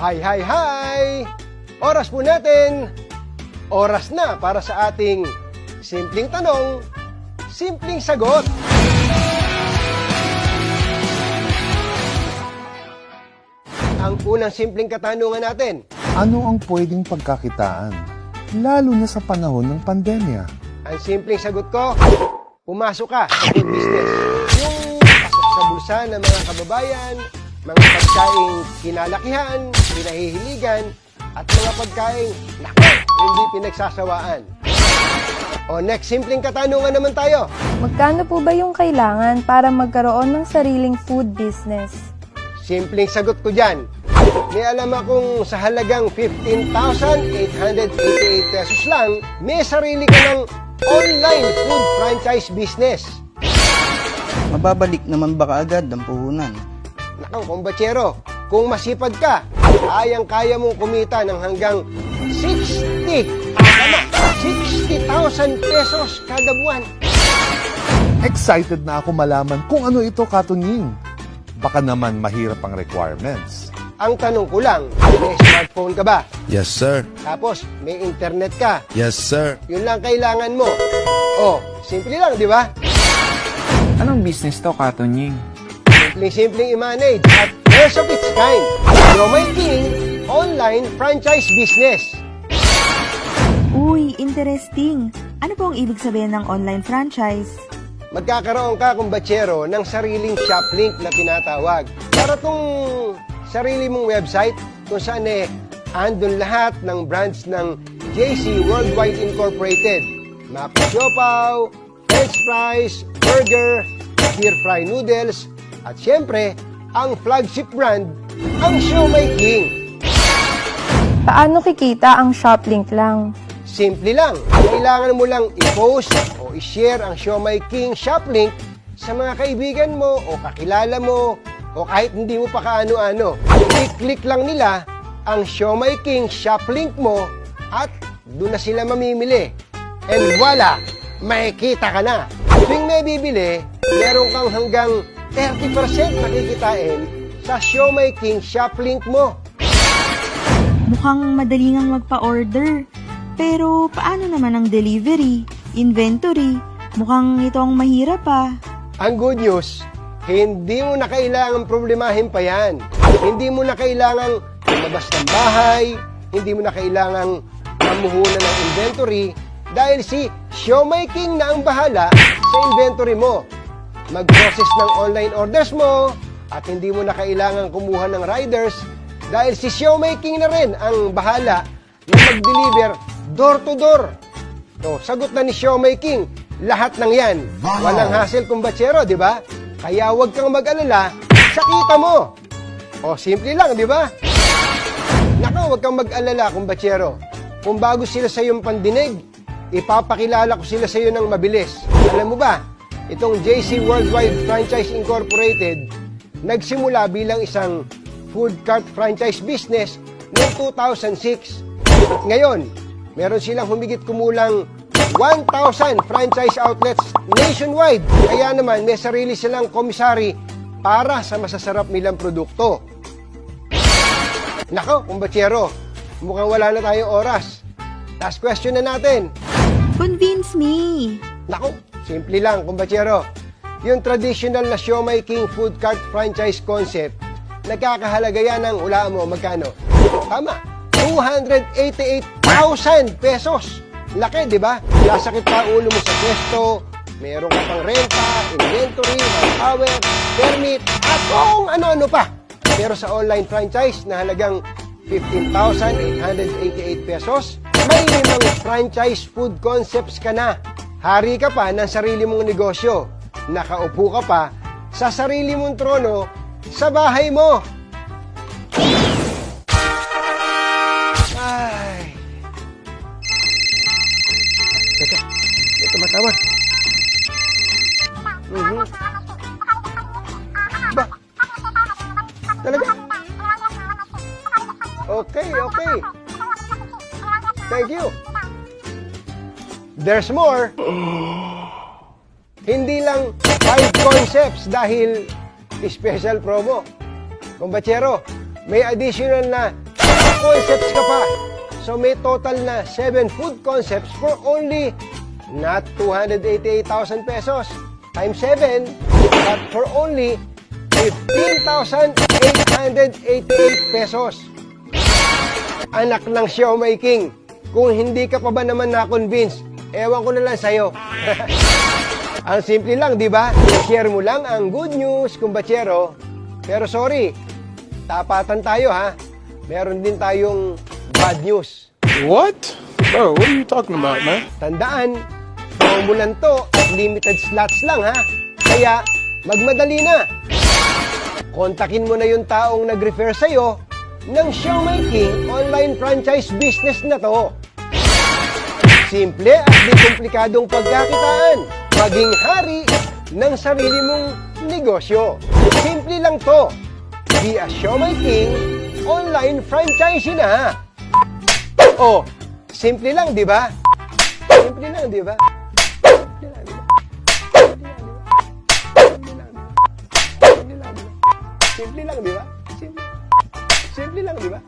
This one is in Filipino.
Hi, hi, hi! Oras po natin. Oras na para sa ating simpleng tanong, simpleng sagot. Ang unang simpleng katanungan natin. Ano ang pwedeng pagkakitaan, lalo na sa panahon ng pandemya? Ang simpleng sagot ko, pumasok ka sa food business. Yung pasok sa bulsa ng mga kababayan, mga pagkaing kinalakihan, pinahihiligan, at mga pagkaing, naku, hindi pinagsasawaan. O next simpleng katanungan naman tayo. Magkano po ba yung kailangan para magkaroon ng sariling food business? Simpleng sagot ko dyan. May alam akong sa halagang 15,888 pesos lang, may sarili ka ng online food franchise business. Mababalik naman ba kaagad ang puhunan? Nakang kumbatsero, kung masipag ka, kayang-kaya mong kumita ng hanggang 60,000 pesos kada buwan. Excited na ako malaman kung ano ito, Katunying. Baka naman mahirap ang requirements. Ang tanong ko lang, may smartphone ka ba? Yes, sir. Tapos, may internet ka? Yes, sir. Yun lang kailangan mo. Oh, simple lang, di ba? Anong business to, Katunying? Simpleng i-manage at first of its kind. Siomai King online franchise business. Uy, interesting. Ano po ang ibig sabihin ng online franchise? Magkakaroon ka, kumbatsero, ng sariling shop link na tinatawag. Para tong sarili mong website kung saan andun lahat ng brands ng JC Worldwide Incorporated. Maki Siopaw, French fries, burger, stir fry noodles, at syempre, ang flagship brand, ang Siomai King. Paano kikita ang shop link lang? Simple lang. Kailangan mo lang i-post o i-share ang Siomai King shop link sa mga kaibigan mo o kakilala mo o kahit hindi mo pa kaano-ano. I-click lang nila ang Siomai King shop link mo at doon na sila mamimili. And voila! Makikita ka na. Tuwing may bibili, meron kang hanggang 30% makikitain sa Siomai King shop link mo. Mukhang madali ngang magpa-order. Pero paano naman ang delivery, inventory? Mukhang ito ang mahirap pa. Ang good news, hindi mo na kailangang problemahin pa yan. Hindi mo na kailangang lumabas ng bahay, hindi mo na kailangang mamuhunan ng inventory dahil si Siomai King na ang bahala sa inventory mo. Mag-process ng online orders mo at hindi mo na kailangang kumuha ng riders dahil si Siomai King na rin ang bahala na mag-deliver door to door. So, sagot na ni Siomai King, lahat ng yan. Walang hassle, kumbatsero, di ba? Kaya huwag kang mag-alala sa kita mo. O, simple lang, di ba? Naka, huwag kang mag-alala, kumbatsero. Kung bago sila sa iyong pandinig, ipapakilala ko sila sa iyo ng mabilis. Alam mo ba, itong JC Worldwide Franchise Incorporated, nagsimula bilang isang food cart franchise business noong 2006. Ngayon, meron silang humigit kumulang 1,000 franchise outlets nationwide. Kaya naman, may sarili silang komisari para sa masasarap nilang produkto. Nako, kumbatsero, mukhang wala na tayong oras. Last question na natin. Convince me. Nako, simple lang, kumbatsero. Yung traditional na Siomai King food cart franchise concept, nagkakahalaga yan ng, hulaan mo, magkano? Tama, 288,000 pesos. Laki, di ba? Lasakit pa ulo mo sa pwesto, meron ka pang renta, inventory, manpower, permit, at kung ano-ano pa. Pero sa online franchise na halagang 15,888 pesos, may 5 franchise food concepts ka na. Hari ka pa ng sarili mong negosyo. Nakaupo ka pa sa sarili mong trono sa bahay mo. Ay. Teka, may tumatawag. Ba? Talaga? Okay, okay. Thank you. There's more. Hindi lang 5 concepts dahil special promo. Kumbatsero, may additional na concepts ka pa. So may total na 7 food concepts for only not 288,000 pesos times 7, but for only 15,888 pesos. Anak ng Siomai King, kung hindi ka pa ba naman na-convince, ewan ko na lang sa'yo. Ang simple lang, di ba? Share mo lang ang good news, kumbatsero. Pero sorry, tapatan tayo ha. Meron din tayong bad news. What? Bro, what are you talking about, man? Tandaan, formulan to at limited slots lang ha. Kaya, magmadali na. Kontakin mo na yung taong nag-refer sa'yo ng Siomai King online franchise business na to. Simple at di komplikadong pagkakitaan. Maging hari ng sarili mong negosyo. Simple lang to. Be a Siomai King online franchisee na. Oh, simple lang, di ba? Simple lang, di ba? Simple lang, di ba? Simple lang, di ba? Simple lang, di ba?